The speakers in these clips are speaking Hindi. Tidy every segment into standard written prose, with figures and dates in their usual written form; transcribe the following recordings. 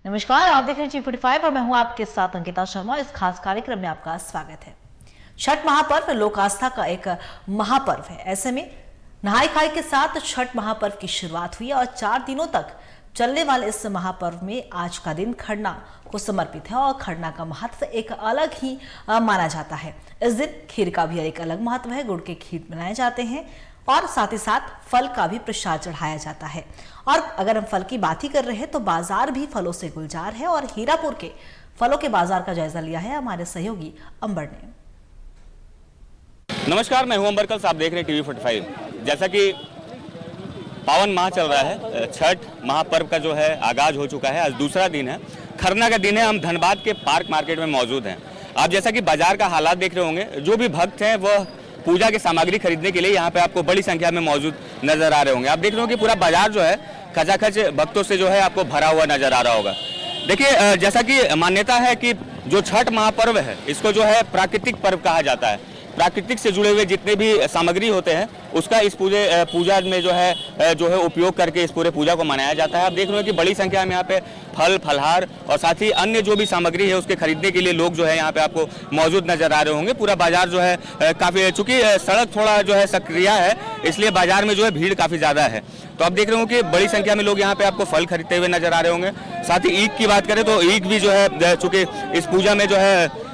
नमस्कार, आप देख रहे हैं G45 और मैं हूं आपके साथ अंकिता शर्मा। इस खास कार्यक्रम में आपका स्वागत है। छठ महापर्व लोक आस्था का एक महापर्व है। ऐसे में नहाई खाई के साथ छठ महापर्व की शुरुआत हुई और 4 दिनों तक चलने वाले इस महापर्व में आज का दिन खरना को समर्पित है और खरना का महत्व एक अलग ही माना जाता है। इस दिन खीर का भी एक अलग महत्व है। गुड़ के खीर बनाए जाते हैं और साथ ही साथ फल का भी प्रसाद चढ़ाया जाता है। और अगर हम फल की बात ही कर रहे हैं तो बाजार भी फलों से गुलजार है और हीरापुर के फलों के बाजार का जायजा लिया है हमारे सहयोगी अंबर ने। नमस्कार, मैं हूं अंबर। आप देख रहे हैं TV45। जैसा कि पावन माह चल रहा है, छठ महापर्व का जो है आगाज हो चुका है। आज दूसरा दिन है, खरना का दिन है। हम धनबाद के पार्क मार्केट में मौजूद हैं। आप जैसा कि बाजार का हालात देख रहे होंगे, जो भी भक्त हैं वह पूजा की सामग्री खरीदने के लिए यहाँ पे आपको बड़ी संख्या में मौजूद नजर आ रहे होंगे। आप देख रहे हो कि पूरा बाजार जो है खचाखच भक्तों से जो है आपको भरा हुआ नजर आ रहा होगा। देखिए, जैसा कि मान्यता है कि जो छठ महापर्व है इसको जो है प्राकृतिक पर्व कहा जाता है। प्राकृतिक से जुड़े हुए जितने भी सामग्री होते हैं उसका इस पूजा में जो है उपयोग करके इस पूरे पूजा को मनाया जाता है। आप देख रहे हो कि बड़ी संख्या में यहाँ पे फल फलहार और साथ ही अन्य जो भी सामग्री है उसके खरीदने के लिए लोग जो है यहाँ पे आपको मौजूद नजर आ रहे होंगे। पूरा बाजार जो है काफी, चूंकि सड़क थोड़ा जो है सक्रिय है इसलिए बाजार में जो है भीड़ काफी ज्यादा है। तो आप देख रहे हो कि बड़ी संख्या में लोग यहाँ पे आपको फल खरीदते हुए नजर आ रहे होंगे। साथ ही ईख की बात करें तो ईख भी जो है, चूंकि इस पूजा में जो है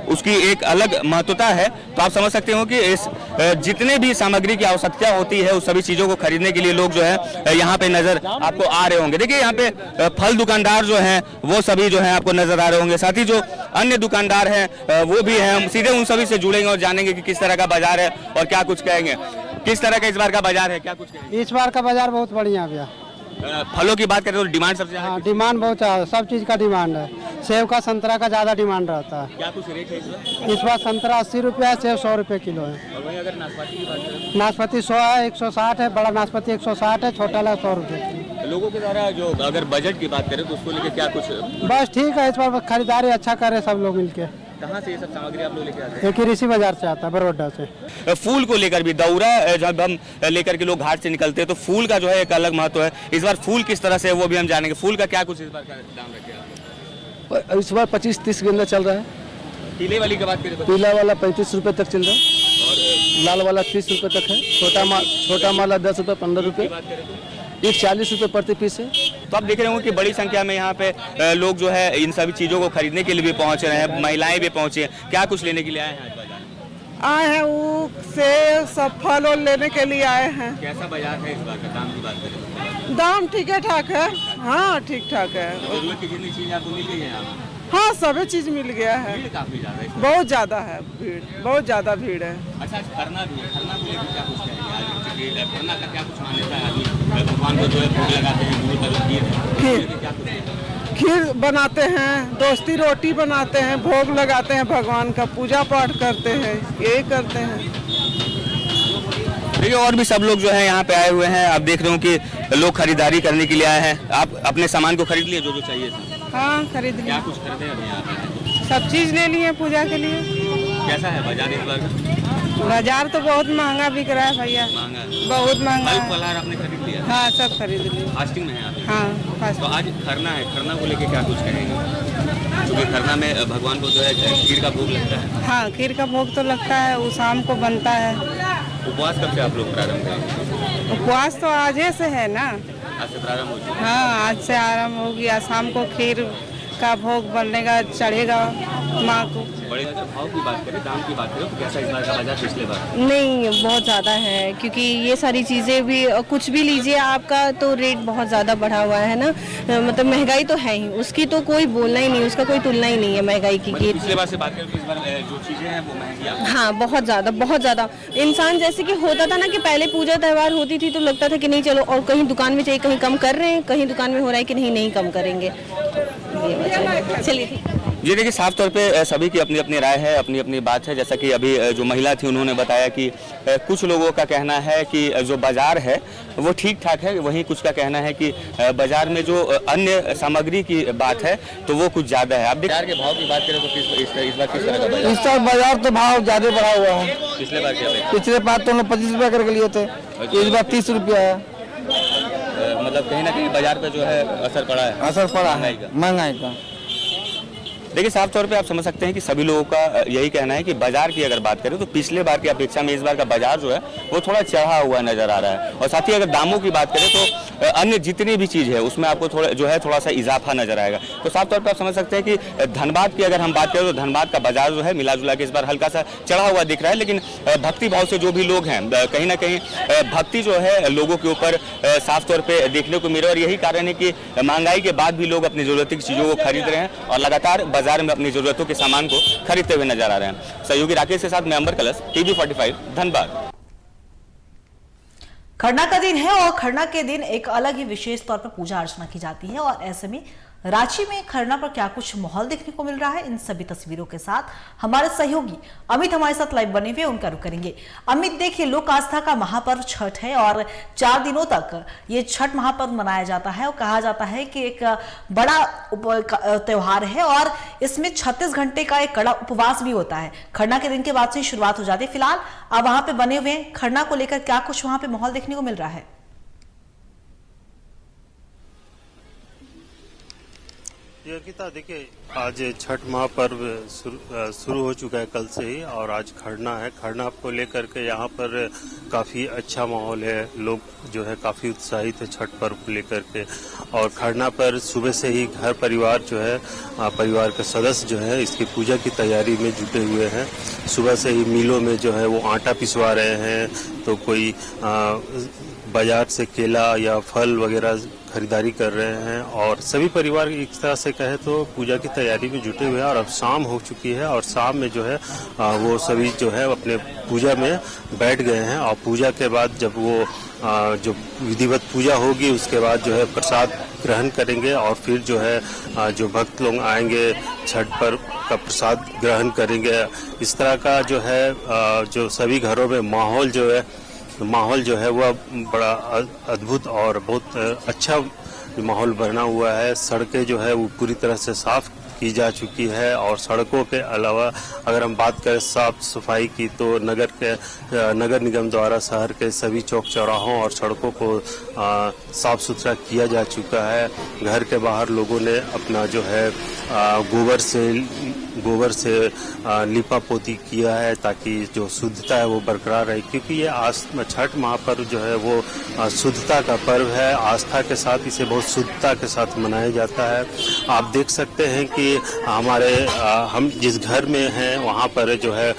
उसकी एक अलग महत्वता है, तो आप समझ सकते हो कि इस जितने भी सामग्री की आवश्यकता होती है उस सभी चीजों को खरीदने के लिए लोग जो है यहाँ पे नजर आपको आ रहे होंगे। देखिए, यहाँ पे फल दुकानदार जो हैं वो सभी जो है आपको नजर आ रहे होंगे। साथ ही जो अन्य दुकानदार हैं वो भी हैं। हम सीधे उन सभी से जुड़ेंगे और जानेंगे कि किस तरह का बाजार है और क्या कुछ कहेंगे। किस तरह का इस बार का बाजार है, क्या कुछ कहेंगे? इस बार का बाजार बहुत बढ़िया भैया। फलों की बात करें तो डिमांड सबसे ज्यादा? हाँ, डिमांड बहुत है, सब चीज का डिमांड है। सेब का, संतरा का ज्यादा डिमांड रहता है। क्या कुछ रेट है इस बार? इस बार संतरा 80 रुपया, सेब 100 रुपये किलो है। और वहीं अगर नाशपाती की बात करें? नाशपाती 100 है, 160 है, बड़ा नाशपाती 160 है, छोटा ला 100 रुपये। लोगों के द्वारा जो अगर बजट की बात करें तो उसको लेकर क्या कुछ? बस ठीक है, इस बार खरीदारी अच्छा करे सब लोग मिलके। कहाँ से ये सब सामग्री आप लोग लेके आते हैं? एक ऋषि बाजार से आता है, बड़ौदा से। फूल को लेकर भी दौरा जब हम लेकर के लोग घाट से निकलते हैं तो फूल का जो है एक अलग महत्व है। इस बार फूल किस तरह से है वो भी हम जानेंगे। फूल का क्या कुछ इस बार का दाम रखे आप? इस बार 25-30 गेंदा चल रहा है। पीले वाली की बात करें तो? पीला वाला 35 रुपये तक चल रहा है और लाल वाला 30 रुपये तक है। छोटा माला 10 रुपये 15 रुपये, एक 40 रुपये प्रति पीस है। तो आप देख रहे होंगे कि बड़ी संख्या में यहाँ पे लोग जो है इन सभी चीजों को खरीदने के लिए भी पहुंच रहे हैं। महिलाएं भी पहुंची हैं। क्या कुछ लेने के लिए आए हैं आज बाजार? आए हैं ऊख से सब फल और लेने के लिए आए हैं। कैसा बाजार है इस बार का? दाम की बात करें? दाम ठीक ठाक है। हाँ, ठीक ठाक है। जरूरत की जितनी चीज आपको मिल गई है यहाँ? हाँ, सभी चीज मिल गया है। भीड़ काफी ज्यादा है? बहुत ज्यादा है भीड़, बहुत ज्यादा भीड़ है। अच्छा, खरना भी है। खरना को लेकर क्या कुछ कहेंगे आज? खरना का क्या कुछ मान्यता है? आदमी भगवान को जो है भोग लगाते हैं, दूध का जो खीर है, क्या कुछ? खीर बनाते हैं, दोस्ती रोटी बनाते हैं, भोग लगाते हैं, भगवान का पूजा पाठ करते हैं, यही करते हैं। देखिए, और भी सब लोग जो है यहाँ पे आए हुए हैं। आप देख रहे हो कि लोग खरीदारी करने के लिए आए हैं। आप अपने सामान को खरीद लिए जो चाहिए था? हाँ, खरीद लिया। क्या कुछ खरीदे अभी यहाँ पे? सब चीज ले लिए पूजा के लिए। कैसा है बाजार इस बार का? बाजार तो बहुत महंगा बिक रहा है भैया, महंगा है? बहुत महंगा फल है। फलहार आपने खरीद लिया? हाँ, सब खरीद लिए। फास्टिंग में है आप? हाँ, तो आज खरना है, खरना को लेके क्या कुछ कहेंगे? क्योंकि खरना में भगवान को जो है खीर का भोग लगता है। हाँ, खीर का भोग तो लगता है, वो शाम को बनता है। उपवास कब से आप लोग प्रारंभ करेंगे? उपवास तो आज से है ना। आज से प्रारंभ हो चुका है? हाँ, आज से आरम्भ हो गया। शाम को खीर का भोग बनेगा, चढ़ेगा माँ को। बड़े भाव की बात करें, दाम की बात करें तो कैसा इस बार का बाजार पिछले बार? नहीं, बहुत ज़्यादा है क्योंकि ये सारी चीज़ें भी, कुछ भी लीजिए आपका तो रेट बहुत ज़्यादा बढ़ा हुआ है ना। मतलब महंगाई तो है ही, उसकी तो कोई बोलना ही नहीं, उसका कोई तुलना ही नहीं है महंगाई की। पिछले बार से बात करें तो इस बार जो चीज़ें हैं वो महंगी? हाँ, बहुत ज़्यादा, बहुत ज़्यादा। इंसान जैसे कि होता था ना कि पहले पूजा त्यौहार होती थी तो लगता था कि नहीं चलो, और कहीं दुकान में चाहिए कहीं कम कर रहे हैं, कहीं दुकान में हो रहा है कि नहीं कम करेंगे। चलिए ठीक। जी देखिए, साफ तौर पे सभी की अपनी अपनी राय है, अपनी अपनी बात है। जैसा कि अभी जो महिला थी उन्होंने बताया कि कुछ लोगों का कहना है कि जो बाजार है वो ठीक ठाक है, वहीं कुछ का कहना है कि बाजार में जो अन्य सामग्री की बात है तो वो कुछ ज़्यादा है। आप बाजार के भाव की बात करें तो इस बार किस तरह का बाजार? इस साल बाजार तो भाव ज्यादा बढ़ा हुआ है। पिछले बार क्या है? पिछले बार तो 25 रुपया करके लिए थे, इस बार 30 रुपया है। मतलब कहीं ना कहीं बाजार पे जो है असर पड़ा है? असर पड़ा महंगाई है का। महंगाई का। देखिए साफ तौर पे आप समझ सकते हैं कि सभी लोगों का यही कहना है कि बाजार की अगर बात करें तो पिछले बार की अपेक्षा में इस बार का बाजार जो है वो थोड़ा चढ़ा हुआ नजर आ रहा है। और साथ ही अगर दामों की बात करें तो अन्य जितनी भी चीज़ है उसमें आपको थोड़ा सा इजाफा नजर आएगा। तो साफ तौर पर आप समझ सकते हैं कि धनबाद की अगर हम बात करें तो धनबाद का बाजार जो है मिला जुला के इस बार हल्का सा चढ़ा हुआ दिख रहा है। लेकिन भक्ति भाव से जो भी लोग हैं कहीं ना कहीं भक्ति जो है लोगों के ऊपर साफ तौर पर देखने को मिले। और यही कारण है कि महंगाई के बाद भी लोग अपनी जरूरत की चीज़ों को खरीद रहे हैं और लगातार बाजार में अपनी जरूरतों के सामान को खरीदते हुए नजर आ रहे हैं। सहयोगी राकेश के साथ मैं अंबर कलश, टीवी 45 धनबाद। खरना का दिन है और खरना के दिन एक अलग ही विशेष तौर पर पूजा अर्चना की जाती है। और ऐसे में रांची में खरना पर क्या कुछ माहौल देखने को मिल रहा है, इन सभी तस्वीरों के साथ हमारे सहयोगी अमित हमारे साथ लाइव बने हुए, उनका रुख करेंगे। अमित, देखिए लोक आस्था का महापर्व छठ है और 4 दिनों तक ये छठ महापर्व मनाया जाता है और कहा जाता है कि एक बड़ा त्योहार है और इसमें 36 घंटे का एक कड़ा उपवास भी होता है। खरना के दिन के बाद से शुरुआत हो जाती है। फिलहाल आप वहां पे बने हुए हैं, खरना को लेकर क्या कुछ वहां पे माहौल देखने को मिल रहा है? गीता, देखिए आज छठ महापर्व शुरू हो चुका है कल से ही और आज खरना है। खरना को लेकर के यहाँ पर काफ़ी अच्छा माहौल है, लोग जो है काफ़ी उत्साहित है छठ पर्व को लेकर के। और खरना पर सुबह से ही घर परिवार जो है परिवार के सदस्य जो है इसकी पूजा की तैयारी में जुटे हुए हैं। सुबह से ही मिलों में जो है वो आटा पिसवा रहे हैं, तो कोई बाजार से केला या फल वगैरह खरीदारी कर रहे हैं और सभी परिवार एक तरह से कहे तो पूजा की तैयारी में जुटे हुए हैं। और अब शाम हो चुकी है और शाम में जो है वो सभी जो है अपने पूजा में बैठ गए हैं। और पूजा के बाद जब वो जो विधिवत पूजा होगी उसके बाद जो है प्रसाद ग्रहण करेंगे और फिर जो है जो भक्त लोग आएंगे छठ पर्व का प्रसाद ग्रहण करेंगे। इस तरह का जो है जो सभी घरों में माहौल जो है वह बड़ा अद्भुत और बहुत अच्छा माहौल बना हुआ है। सड़कें जो है वो पूरी तरह से साफ की जा चुकी है और सड़कों के अलावा अगर हम बात करें साफ सफाई की तो नगर निगम द्वारा शहर के सभी चौक चौराहों और सड़कों को साफ सुथरा किया जा चुका है। घर के बाहर लोगों ने अपना जो है गोबर से लिपा पोती किया है ताकि जो शुद्धता है वो बरकरार रहे, क्योंकि ये छठ महापर्व जो है वो शुद्धता का पर्व है। आस्था के साथ इसे बहुत शुद्धता के साथ मनाया जाता है। आप देख सकते हैं कि हम जिस घर में हैं वहाँ पर जो है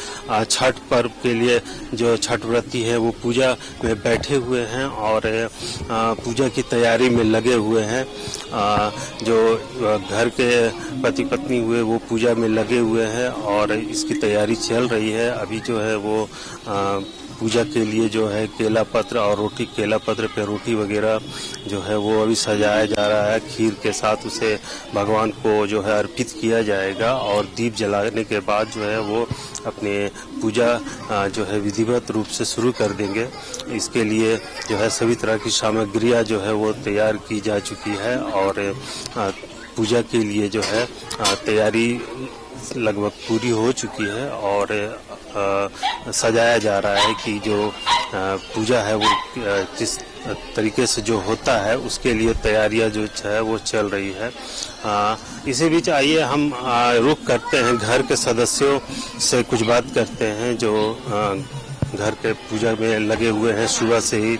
छठ पर्व के लिए जो छठ व्रती है वो पूजा में बैठे हुए हैं और पूजा की तैयारी में लगे हुए हैं। जो घर के पति पत्नी हुए वो पूजा में लगे हुए हैं और इसकी तैयारी चल रही है। अभी जो है वो पूजा के लिए जो है केला पत्र और केला पत्र पे रोटी वगैरह जो है वो अभी सजाया जा रहा है। खीर के साथ उसे भगवान को जो है अर्पित किया जाएगा और दीप जलाने के बाद जो है वो अपने पूजा जो है विधिवत रूप से शुरू कर देंगे। इसके लिए जो है सभी तरह की सामग्रियां जो है वो तैयार की जा चुकी है और पूजा के लिए जो है तैयारी लगभग पूरी हो चुकी है और सजाया जा रहा है कि जो पूजा है वो जिस तरीके से जो होता है उसके लिए तैयारियां जो है वो चल रही है। इसी बीच आइए हम रुख करते हैं घर के सदस्यों से कुछ बात करते हैं जो घर के पूजा में लगे हुए हैं सुबह से ही।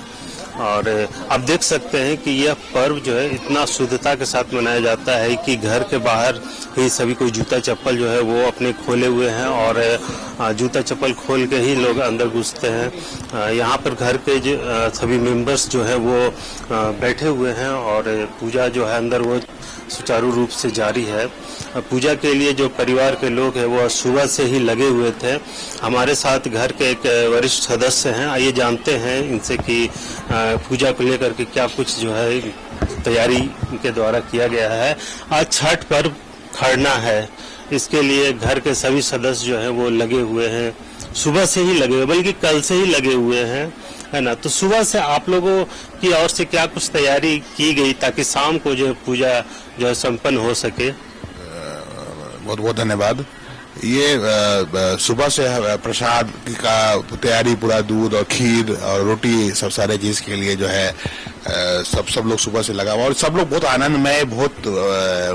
और आप देख सकते हैं कि यह पर्व जो है इतना शुद्धता के साथ मनाया जाता है कि घर के बाहर ही सभी कोई जूता चप्पल जो है वो अपने खोले हुए हैं और जूता चप्पल खोल के ही लोग अंदर घुसते हैं। यहाँ पर घर के सभी मेंबर्स जो है वो बैठे हुए हैं और पूजा जो है अंदर वो सुचारू रूप से जारी है। पूजा के लिए जो परिवार के लोग हैं वो सुबह से ही लगे हुए थे। हमारे साथ घर के एक वरिष्ठ सदस्य हैं, आइए जानते हैं इनसे कि पूजा को लेकर के क्या कुछ जो है तैयारी के द्वारा किया गया है। आज छठ पर्व खरना है, इसके लिए घर के सभी सदस्य जो हैं वो लगे हुए हैं, सुबह से ही लगे हुए, बल्कि कल से ही लगे हुए हैं, है ना। तो सुबह से आप लोगों की ओर से क्या कुछ तैयारी की गई ताकि शाम को जो पूजा जो है संपन्न हो सके? बहुत बहुत धन्यवाद। ये सुबह से प्रसाद का तैयारी, पूरा दूध और खीर और रोटी सब सारे चीज के लिए जो है सब लोग सुबह से लगा हुआ, और सब लोग बहुत आनंदमय, बहुत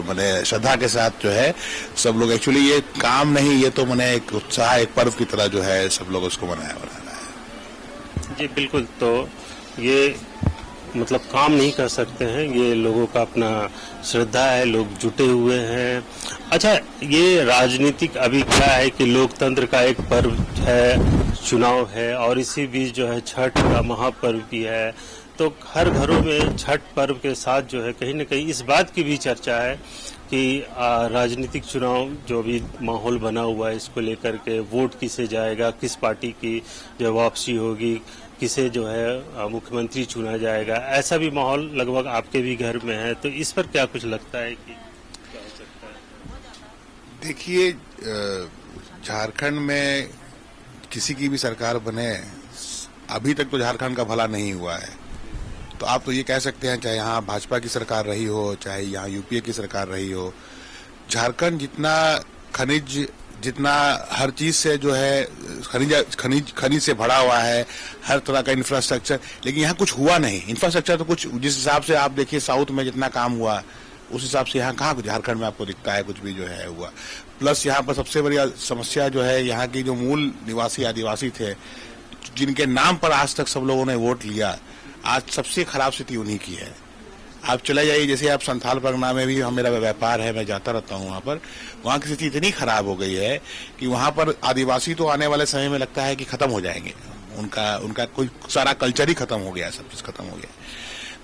माने श्रद्धा के साथ जो है सब लोग, एक्चुअली ये काम नहीं, ये तो माने एक उत्साह, एक पर्व की तरह जो है सब लोग उसको मना रहा है। जी बिल्कुल, तो ये मतलब काम नहीं कर सकते हैं, ये लोगों का अपना श्रद्धा है, लोग जुटे हुए हैं। अच्छा, ये राजनीतिक अभी क्या है कि लोकतंत्र का एक पर्व है, चुनाव है, और इसी बीच जो है छठ का महापर्व भी है, तो हर घरों में छठ पर्व के साथ जो है कहीं न कहीं इस बात की भी चर्चा है कि राजनीतिक चुनाव जो भी माहौल बना हुआ है इसको लेकर के वोट किसे जाएगा, किस पार्टी की जो वापसी होगी, किसे जो है मुख्यमंत्री चुना जाएगा, ऐसा भी माहौल लगभग आपके भी घर में है, तो इस पर क्या कुछ लगता है कि क्या हो सकता है? देखिए, झारखंड में किसी की भी सरकार बने, अभी तक तो झारखंड का भला नहीं हुआ है। तो आप तो ये कह सकते हैं, चाहे यहाँ भाजपा की सरकार रही हो, चाहे यहाँ यूपीए की सरकार रही हो, झारखंड जितना खनिज, जितना हर चीज से जो है खनिज से भरा हुआ है, हर तरह का इंफ्रास्ट्रक्चर, लेकिन यहाँ कुछ हुआ नहीं। इंफ्रास्ट्रक्चर तो कुछ, जिस हिसाब से आप देखिए साउथ में जितना काम हुआ उस हिसाब से यहाँ कहाँ झारखंड में आपको दिखता है कुछ भी जो है हुआ। प्लस यहाँ पर सबसे बड़ी समस्या जो है, यहाँ की जो मूल निवासी आदिवासी थे, जिनके नाम पर आज तक सब लोगों ने वोट लिया, आज सबसे खराब स्थिति उन्हीं की है। आप चले जाइए, जैसे आप संथाल परगना में भी मेरा व्यापार है, मैं जाता रहता हूँ वहाँ की स्थिति इतनी खराब हो गई है कि वहाँ पर आदिवासी तो आने वाले समय में लगता है कि खत्म हो जाएंगे, उनका कोई सारा कल्चर ही खत्म हो गया, सब चीज खत्म हो गया।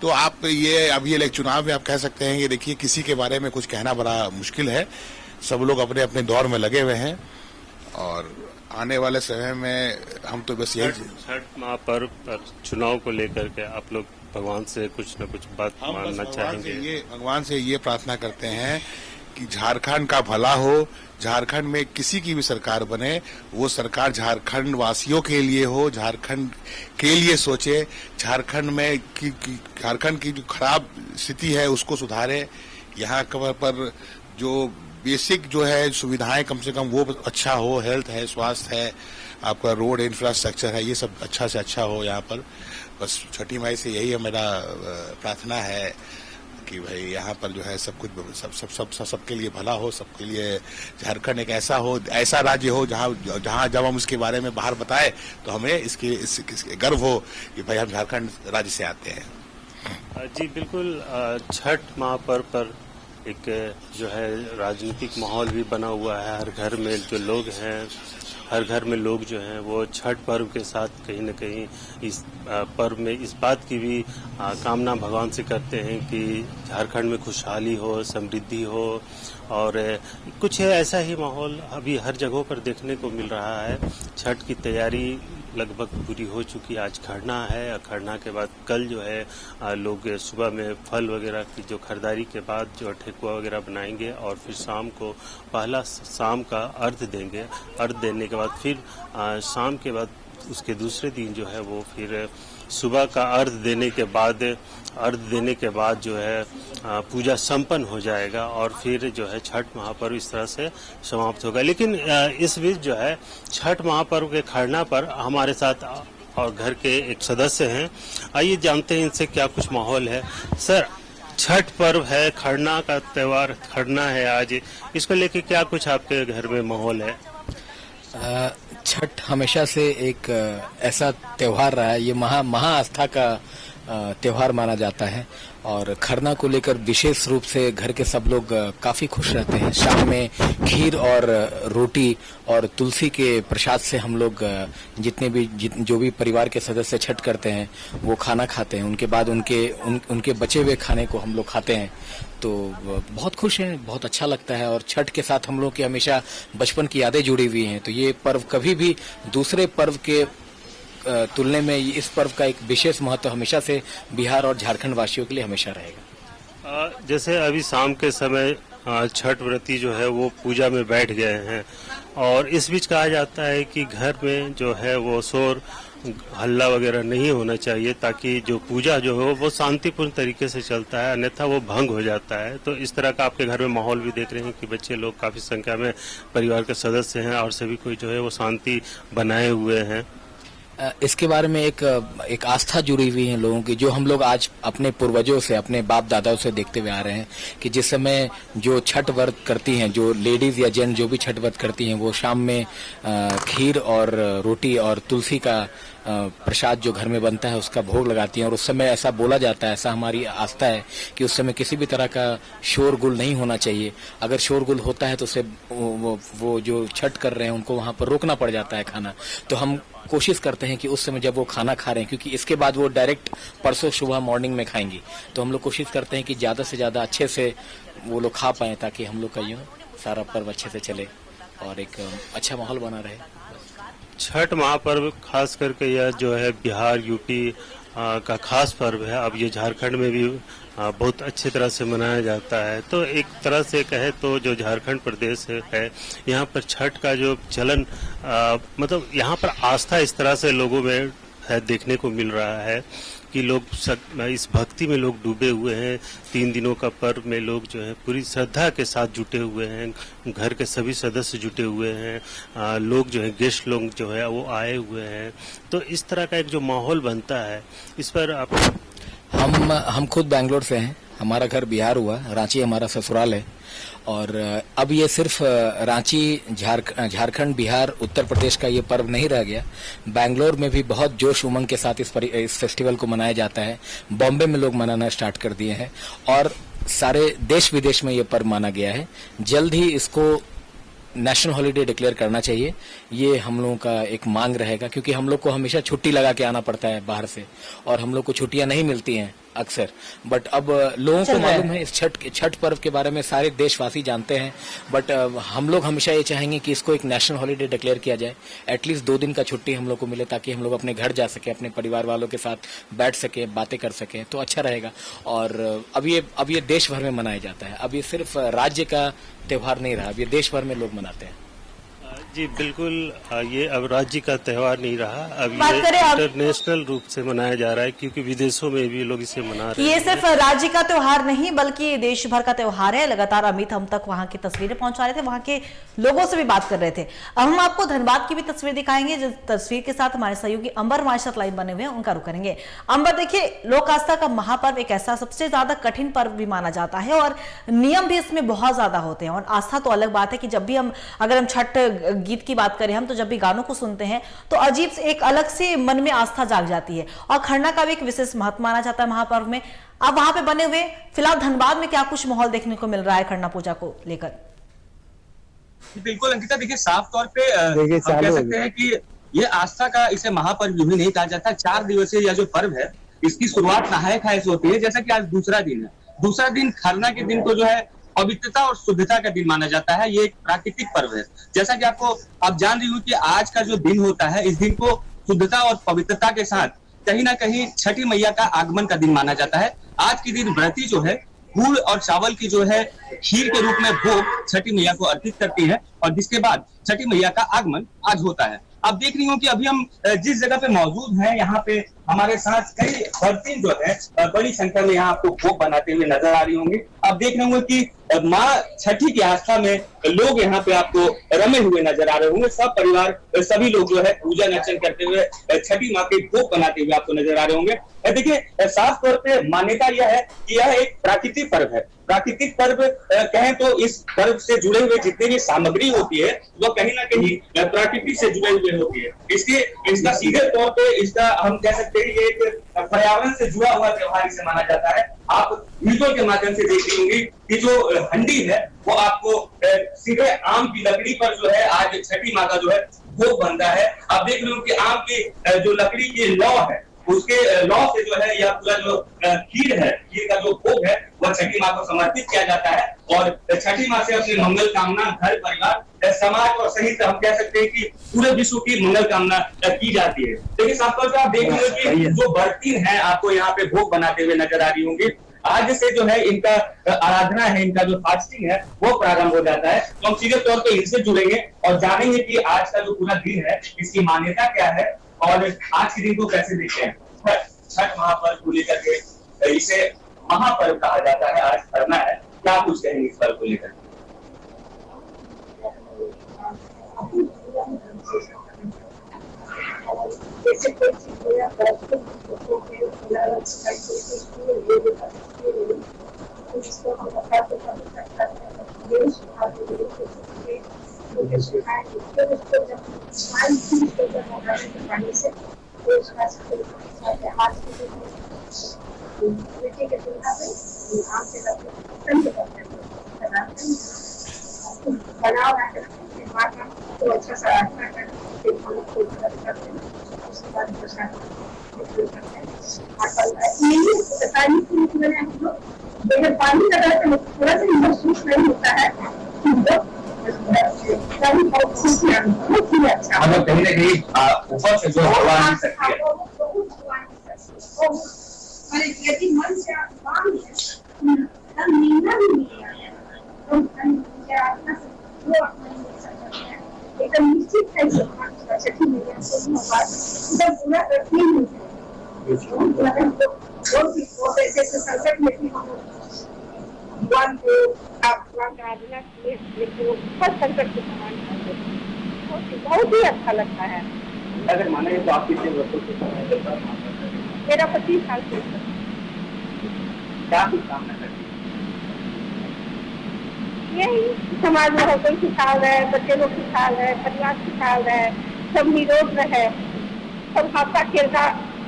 तो आप ये अब ये चुनाव में आप कह सकते हैं कि देखिए किसी के बारे में कुछ कहना बड़ा मुश्किल है, सब लोग अपने अपने दौर में लगे हुए हैं, और आने वाले समय में हम तो बस यही छठ महापर्व पर चुनाव को लेकर के आप लोग भगवान से कुछ न कुछ बात मानना चाहेंगे? भगवान से ये प्रार्थना करते हैं कि झारखंड का भला हो, झारखंड में किसी की भी सरकार बने, वो सरकार झारखंड वासियों के लिए हो, झारखंड के लिए सोचे, झारखंड में झारखंड की जो खराब स्थिति है उसको सुधारे, यहाँ पर जो बेसिक जो है सुविधाएं कम से कम वो अच्छा हो, हेल्थ है, स्वास्थ्य है, आपका रोड इंफ्रास्ट्रक्चर है, ये सब अच्छा से अच्छा हो यहाँ पर। बस छठी माई से यही मेरा प्रार्थना है कि भाई यहाँ पर जो है सब कुछ सबके लिए भला हो, सबके लिए झारखंड एक ऐसा हो, ऐसा राज्य हो जहाँ जब हम उसके बारे में बाहर बताए तो हमें इसके गर्व हो कि भाई हम झारखंड राज्य से आते हैं। जी बिल्कुल, छठ महापर्व पर एक जो है राजनीतिक माहौल भी बना हुआ है, हर घर में जो लोग हैं, हर घर में लोग जो हैं वो छठ पर्व के साथ कहीं न कहीं इस पर्व में इस बात की भी कामना भगवान से करते हैं कि झारखंड में खुशहाली हो, समृद्धि हो, और कुछ ऐसा ही माहौल अभी हर जगहों पर देखने को मिल रहा है। छठ की तैयारी लगभग पूरी हो चुकी, आज खरना है, खरना के बाद कल जो है लोग सुबह में फल वगैरह की जो खरीदारी के बाद जो ठेकुआ वगैरह बनाएंगे, और फिर शाम को पहला शाम का अर्घ देंगे, अर्घ देने के बाद फिर शाम के बाद उसके दूसरे दिन जो है वो फिर सुबह का अर्घ देने के बाद जो है पूजा संपन्न हो जाएगा, और फिर जो है छठ महापर्व इस तरह से समाप्त होगा। लेकिन इस बीच जो है छठ महापर्व के खरना पर हमारे साथ और घर के एक सदस्य हैं, आइए जानते हैं इनसे क्या कुछ माहौल है। सर, छठ पर्व है, खरना का त्योहार खरना है आज, इसको लेके क्या कुछ आपके घर में माहौल है? छठ हमेशा से एक ऐसा त्योहार रहा है, ये महा आस्था का त्योहार माना जाता है, और खरना को लेकर विशेष रूप से घर के सब लोग काफी खुश रहते हैं। शाम में खीर और रोटी और तुलसी के प्रसाद से हम लोग जितने भी जो भी परिवार के सदस्य छठ करते हैं वो खाना खाते हैं, उनके बाद उनके बचे हुए खाने को हम लोग खाते हैं, तो बहुत खुश हैं, बहुत अच्छा लगता है। और छठ के साथ हम लोग की हमेशा बचपन की यादें जुड़ी हुई हैं, तो ये पर्व कभी भी दूसरे पर्व के तुलने में इस पर्व का एक विशेष महत्व हमेशा से बिहार और झारखंड वासियों के लिए हमेशा रहेगा। जैसे अभी शाम के समय छठ व्रती जो है वो पूजा में बैठ गए हैं, और इस बीच कहा जाता है कि घर में जो है वो शोर हल्ला वगैरह नहीं होना चाहिए, ताकि जो पूजा जो है वो शांतिपूर्ण तरीके से चलता है, अन्यथा वो भंग हो जाता है। तो इस तरह का आपके घर में माहौल भी देख रहे हैं कि बच्चे लोग काफ़ी संख्या में परिवार के सदस्य हैं और सभी कोई जो है वो शांति बनाए हुए हैं। इसके बारे में एक आस्था जुड़ी हुई है लोगों की, जो हम लोग आज अपने पूर्वजों से, अपने बाप दादाओं से देखते हुए आ रहे हैं कि जिस समय जो छठ व्रत करती हैं, जो लेडीज या जेंट जो भी छठ व्रत करती हैं, वो शाम में खीर और रोटी और तुलसी का प्रसाद जो घर में बनता है उसका भोग लगाती हैं। और उस समय ऐसा बोला जाता है, ऐसा हमारी आस्था है कि उस समय किसी भी तरह का शोरगुल नहीं होना चाहिए। अगर शोरगुल होता है तो उसे वो जो छठ कर रहे हैं उनको वहां पर रोकना पड़ जाता है खाना। तो हम कोशिश करते हैं कि उस समय जब वो खाना खा रहे हैं, क्योंकि इसके बाद वो डायरेक्ट परसों सुबह मॉर्निंग में खाएंगी, तो हम लोग कोशिश करते हैं कि ज्यादा से ज्यादा अच्छे से वो लोग खा पाए, ताकि हम लोग का यूँ सारा पर्व अच्छे से चले और एक अच्छा माहौल बना रहे। छठ महापर्व खास करके यह जो है बिहार यूपी का खास पर्व है। अब ये झारखंड में भी बहुत अच्छी तरह से मनाया जाता है। तो एक तरह से कहे तो जो झारखंड प्रदेश है यहाँ पर छठ का जो चलन मतलब यहाँ पर आस्था इस तरह से लोगों में है देखने को मिल रहा है कि लोग इस भक्ति में लोग डूबे हुए हैं। 3 दिनों का पर्व में लोग जो है पूरी श्रद्धा के साथ जुटे हुए हैं, घर के सभी सदस्य जुटे हुए हैं, लोग जो है गेस्ट लोग जो है वो आए हुए हैं। तो इस तरह का एक जो माहौल बनता है, इस पर आप हम खुद बैंगलोर से हैं, हमारा घर बिहार हुआ, रांची हमारा ससुराल है। और अब ये सिर्फ रांची, झारखंड, बिहार, उत्तर प्रदेश का ये पर्व नहीं रह गया। बैंगलोर में भी बहुत जोश उमंग के साथ इस फेस्टिवल को मनाया जाता है। बॉम्बे में लोग मनाना स्टार्ट कर दिए हैं और सारे देश विदेश में ये पर्व माना गया है। जल्द ही इसको नेशनल हॉलिडे डिक्लेयर करना चाहिए, ये हम लोगों का एक मांग रहेगा, क्योंकि हम लोग को हमेशा छुट्टी लगा के आना पड़ता है बाहर से और हम लोग को छुट्टियां नहीं मिलती हैं अक्सर। बट अब लोगों को मालूम है इस छठ पर्व के बारे में, सारे देशवासी जानते हैं। बट हम लोग हमेशा ये चाहेंगे कि इसको एक नेशनल हॉलिडे डिक्लेयर किया जाए। एटलीस्ट 2 दिन का छुट्टी हम लोग को मिले, ताकि हम लोग अपने घर जा सके, अपने परिवार वालों के साथ बैठ सके, बातें कर सके, तो अच्छा रहेगा। और अब ये देश भर में मनाया जाता है। अब ये सिर्फ राज्य का त्योहार नहीं रहा, अब ये देश भर में लोग मनाते हैं। जी बिल्कुल, ये अब राज्य का त्योहार नहीं रहा, अब ये इंटरनेशनल रूप से मनाया जा रहा है, क्योंकि विदेशों में भी लोग इसे मना रहे हैं। ये सिर्फ राज्य का त्योहार नहीं बल्कि देश भर का त्योहार है। लगातार अमित हम तक वहां की तस्वीरें पहुंचा रहे थे, वहां के लोगों से भी बात कर रहे थे। अब हम आपको धनबाद की भी तस्वीर दिखाएंगे, जिस तस्वीर के साथ हमारे सहयोगी अंबर हमारे साथ लाइव बने हुए हैं, उनका रुख करेंगे। अंबर, देखिए, लोक आस्था का महापर्व एक ऐसा सबसे ज्यादा कठिन पर्व भी माना जाता है और नियम भी इसमें बहुत ज्यादा होते हैं। और आस्था तो अलग बात है कि जब भी अगर हम छठ गीत की बात करें हम, तो जब भी गानों को सुनते हैं तो अजीब से एक अलग से मन में आस्था जाग जाती है। और खरना का भी एक विशेष महत्व माना जाता है महापर्व में। अब वहां पे बने हुए फिलहाल धनबाद में क्या कुछ माहौल देखने को मिल रहा है खरना पूजा को लेकर? बिल्कुल अंकिता, देखिए साफ तौर पे हम कह सकते हैं कि ये आस्था का इसे महापर्व यूं ही नहीं कहा जाता। 4 दिवसीय यह जो पर्व है इसकी शुरुआत नहाय खाए से होती है। जैसा कि आज दूसरा दिन है, दूसरा दिन खरना के दिन को जो है पवित्रता और शुद्धता का दिन माना जाता है। ये एक प्राकृतिक पर्व है। जैसा कि आप जान रही हो कि आज का जो दिन होता है, इस दिन को शुद्धता और पवित्रता के साथ कहीं ना कहीं छठी मैया का आगमन का दिन माना जाता है। आज के दिन व्रती जो है गुड़ और चावल की जो है खीर के रूप में भोग छठी मैया को अर्पित करती है और जिसके बाद छठी मैया का आगमन आज होता है। आप देख रही हो कि अभी हम जिस जगह पे मौजूद हैं, यहाँ पे हमारे साथ कई बर्तन जो है बड़ी संख्या में यहाँ आपको भोग बनाते हुए नजर आ रही होंगे। आप देख रहे होंगे कि माँ छठी की आस्था में लोग यहाँ पे आपको रमे हुए नजर आ रहे होंगे। सब परिवार, सभी लोग जो है पूजा अर्चन करते हुए छठी माँ के भोग बनाते हुए आपको नजर आ रहे होंगे। देखिए, साफ तौर पे मान्यता यह है कि यह एक प्राकृतिक पर्व है। प्राकृतिक पर्व कहें तो इस पर्व से जुड़े हुए जितनी भी सामग्री होती है वह कहीं ना कहीं प्रकृति से जुड़े हुए होती है। इसका सीधे तौर पे इसका हम कह सकते हैं ये एक पर्यावरण से जुड़ा हुआ त्योहार इसे माना जाता है। आप वीडियो के माध्यम से देख रही होंगी कि जो हंडी है वो आपको सीधे आम की लकड़ी पर जो है आज छठी माँ का जो है भोग बनता है। आप देख रहे हो कि आम की जो लकड़ी की लौ है उसके लौ से जो है यह पूरा जो खीर है, खीर का जो भोग है वह छठी माँ को समर्पित किया जाता है और छठी माँ से अपनी मंगल कामना घर परिवार समाज और सहित हम कह सकते हैं कि पूरे विश्व की मंगल कामना की जाती है। देखिए, साफ तौर पर आप देख रहे हो कि जो बर्तन है आपको यहाँ पे भोग बनाते हुए नजर आ रही होंगी। आज से जो है इनका आराधना है, इनका जो फास्टिंग है वो प्रारंभ हो जाता है। तो हम सीधे तौर पर इनसे जुड़ेंगे और जानेंगे कि आज का जो पूरा दिन है इसकी मान्यता क्या है और आज के दिन को कैसे देखते हैं? छठ महापर्व को लेकर के इसे महापर्व कहा जाता है, आज करना है, क्या कुछ कहेंगे इस पर्व को लेकर? जैसे कोई चीज हो या इसको हम बताते पानी से हाथ मिट्टी के चूल्हा में आम से बनाओ तो अच्छा सा उसके बाद पानी लगा तो थोड़ा सा महसूस नहीं होता है। मतलब कहीं ना कहीं ऊपर से जो हवा आ सकती है, यदि मन से आसमान है नीना भी नहीं एकदम निश्चित है छठी मैया पूरा करती नहीं है संकट में भी हम भगवान को भगवान का आराधना किए हर संकट के समान बहुत ही अच्छा लगता है। अगर माने तो आप कितने वर्षों से मेरा 25 साल से क्या कुछ काम करती है? यही समाज में होटल खुशहाल है, बच्चे लोग खुशहाल है, परिवार खुशहाल है, सब निरोग रहे, सब हंसता खेलता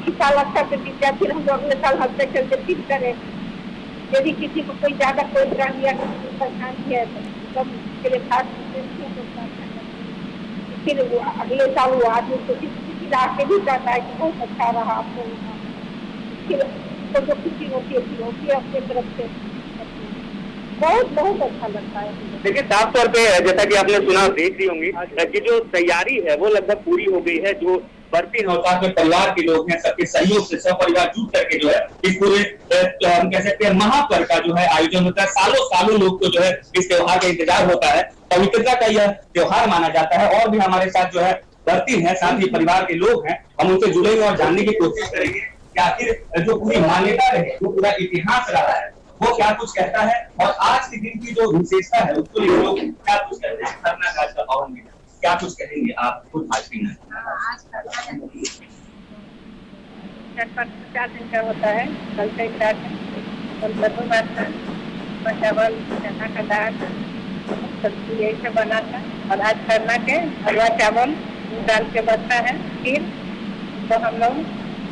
इस साल अच्छा से बीत जाए, फिर हम लोग अगले साल हंसते खेलते फिर करें। यदि किसी को कोई ज्यादा कोई तरह या परेशानी है तो उसके लिए खास फिर अगले साल वो आदमी को किसी रास्ते भी जाता है कि बहुत अच्छा रहा आपको, फिर तो जो खुशी होती है अपने तरफ से बहुत बहुत अच्छा लगता है। देखिए साफ तौर पे जैसा कि आपने सुना, देख रही होंगी कि जो तैयारी है वो लगभग पूरी हो गई है। जो बर्ती नौतार में परिवार के लोग हैं, सबके सहयोग से सब परिवार जुट करके जो है इस पूरे हम कह सकते हैं महापर्व का जो है आयोजन होता है। सालों सालों लोग को जो है इस त्योहार का इंतजार होता है, पवित्रता का यह त्योहार माना जाता है। और भी हमारे साथ जो है बर्ती है, साथ ही परिवार के लोग हैं, हम उनसे जुड़ेंगे और जानने की कोशिश करेंगे कि आखिर जो पूरी मान्यता रही, जो पूरा इतिहास रहा है वो क्या कुछ कहता है और आज के दिन की जो विशेषता है उसको लेकर लोग क्या कुछ कहते हैं। खरना का आज का पावन दिन क्या कुछ कहेंगे आप खुद आज दिन? छठ पर्व 4 दिन का होता है। कल से स्टार्ट है, कल बरसात था, चावल चना का दाल सब्जी यही सब बना था। और आज खरना के हलवा चावल डाल के बनता है। फिर तो हम लोग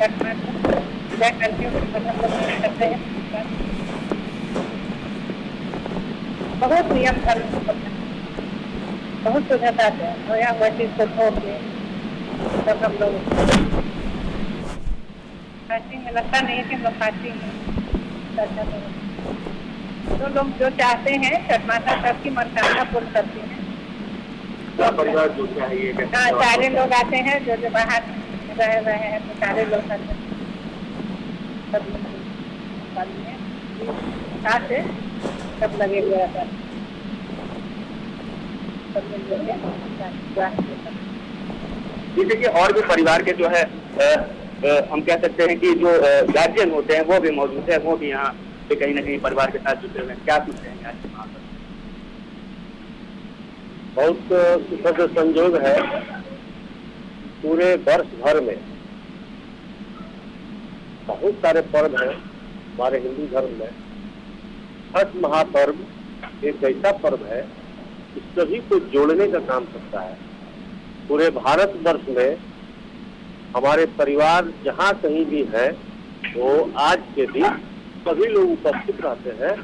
पूजा करके हम लोग करते हैं। बहुत नियम धर्म होता है, बहुत सुझाता है। नया वैसे को धो के तब हम लोग खाती में लगता नहीं है कि हम लोग खाती हैं। तो लोग जो चाहते हैं छठ माता सबकी मनोकामना पूर्ण करते हैं। हाँ, सारे लोग आते हैं जो बाहर रह रहे हैं तो सारे लोग आते हैं। सब लगे हुए रहता है। जैसे कि और भी परिवार के जो है हम कह सकते हैं कि जो गार्जियन होते हैं वो भी मौजूद है, वो भी यहाँ पे कहीं ना कहीं परिवार के साथ जुटे हुए हैं। क्या कुछ कहेंगे आज वहाँ पर? बहुत सुखद संयोग है। पूरे वर्ष भर में बहुत सारे पर्व हैं हमारे हिंदू धर्म में। छठ महापर्व एक ऐसा पर्व है कि सभी को जोड़ने का काम करता है। पूरे भारतवर्ष में हमारे परिवार जहाँ कहीं भी है वो आज के दिन सभी लोग उपस्थित रहते हैं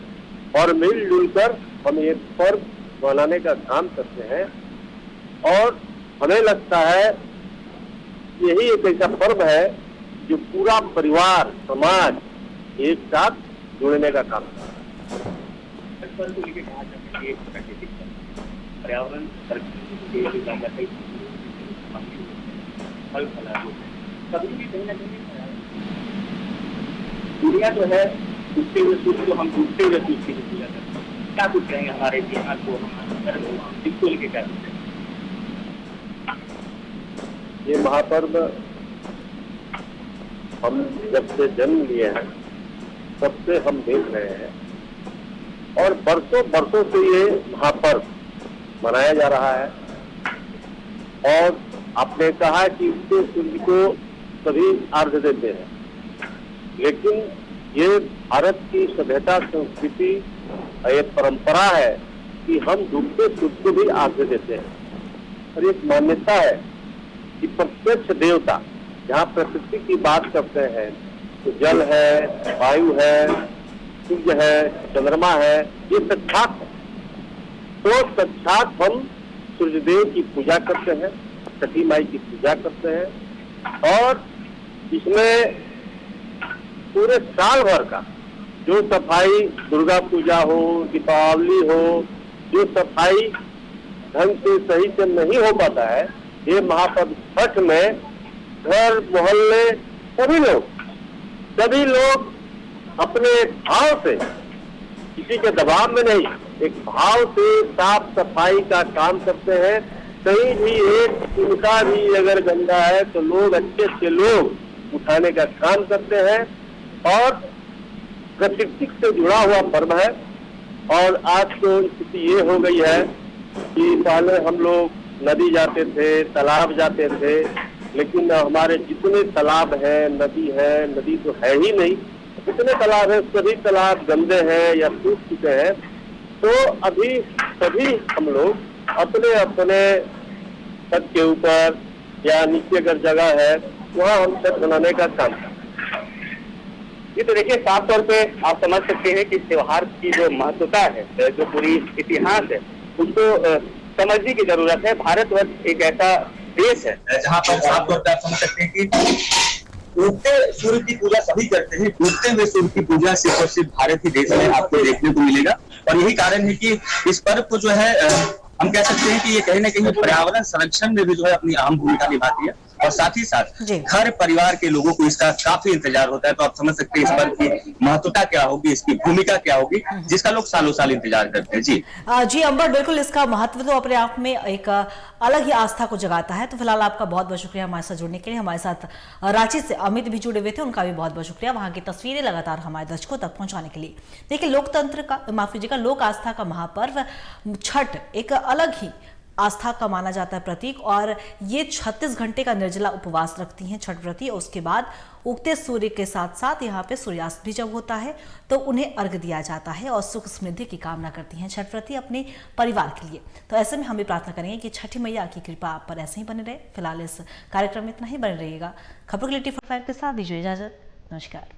और मिलजुल कर हम ये पर्व मनाने का काम करते हैं। और हमें लगता है यही एक ऐसा पर्व है जो पूरा परिवार समाज एक साथ जुड़ने का काम करता है। पर्यावरण सभी भी कहीं ना कहीं दुनिया जो है डूबते हुए सूर्य को हम डूबते हुए सूर्य की पूजा करते हैं। क्या कुछ कहेंगे हमारे इतिहास को, हमारे धर्म को, इसको लेके क्या? ये महापर्व हम जब से जन्म लिए हैं तब से हम देख रहे हैं, और बरसों बरसों से ये महापर्व मनाया जा रहा है। और आपने कहा कि इससे सूर्य को सभी अर्घ्य देते हैं, लेकिन ये भारत की सभ्यता संस्कृति एक परंपरा है कि हम डूबते सूर्य को भी अर्घ्य देते हैं। और एक मान्यता है कि प्रत्यक्ष देवता, जहाँ प्रकृति की बात करते हैं तो जल है, वायु है, सूर्य है, चंद्रमा है, ये साक्षात है। तो साक्षात हम सूर्यदेव की पूजा करते हैं, छठी माई की पूजा करते हैं, और इसमें पूरे साल भर का जो सफाई, दुर्गा पूजा हो, दीपावली हो, जो सफाई ढंग से सही से नहीं हो पाता है, ये महापर्व छठ में घर मोहल्ले सभी लोग अपने भाव से, किसी के दबाव में नहीं, एक भाव से साफ सफाई का काम करते हैं। कहीं भी एक उनका भी अगर गंदा है तो लोग अच्छे लोग उठाने का काम करते हैं, और प्रकृति से जुड़ा हुआ पर्व है। और आज तो स्थिति ये हो गई है कि पहले हम लोग नदी जाते थे, तालाब जाते थे, लेकिन हमारे जितने तालाब हैं, नदी तो है ही नहीं, जितने तालाब हैं सभी तालाब गंदे हैं या सूख चुके हैं। तो अभी सभी हम लोग अपने अपने छत के ऊपर या नीचे अगर जगह है वहाँ हम छत बनाने का काम करते हैं। ये तो देखिए, साफ तौर पे आप समझ सकते हैं कि त्योहार की जो महत्वता है, जो पूरी इतिहास है, उसको समझने की जरूरत है। भारतवर्ष एक ऐसा देश है जहाँ पर साफ तौर पर आप समझ सकते हैं कि उगते सूर्य की पूजा सभी करते हैं, डूबते हुए सूर्य की पूजा सिर्फ और सिर्फ भारत ही देश में आपको देखने को मिलेगा। और यही कारण है कि इस पर्व को जो है हम कह सकते हैं कि ये कहीं ना कहीं पर्यावरण संरक्षण में भी जो है अपनी अहम भूमिका निभाती है, और साथ ही साथ घर परिवार के लोगों को इसका काफी इंतजार होता है। तो आप समझ सकते हैं इस पर्व की महत्वता क्या होगी, इसकी भूमिका क्या होगी, जिसका लोग सालों साल इंतजार करते हैं। जी अंबर, बिल्कुल इसका महत्व तो अपने आप में एक अलग ही आस्था को जगाता है। तो फिलहाल आपका बहुत बहुत शुक्रिया हमारे साथ जुड़ने के लिए। हमारे साथ रांची से अमित भी जुड़े हुए थे, उनका भी बहुत बहुत शुक्रिया वहां की तस्वीरें लगातार हमारे दर्शकों तक पहुंचाने के लिए। देखिए, लोकतंत्र का, माफ कीजिएगा, लोक आस्था का महापर्व छठ एक अलग ही आस्था का माना जाता है प्रतीक, और ये 36 घंटे का निर्जला उपवास रखती हैं छठ व्रती। और उसके बाद उगते सूर्य के साथ साथ यहाँ पे सूर्यास्त भी जब होता है तो उन्हें अर्घ दिया जाता है, और सुख समृद्धि की कामना करती हैं छठ व्रती अपने परिवार के लिए। तो ऐसे में हम भी प्रार्थना करेंगे कि छठी मैया की कृपा आप पर ऐसे ही बने रहे। फिलहाल इस कार्यक्रम में इतना ही बने रहिएगा। खबरों के लिए टी45 के साथ दीजिए इजाजत। नमस्कार।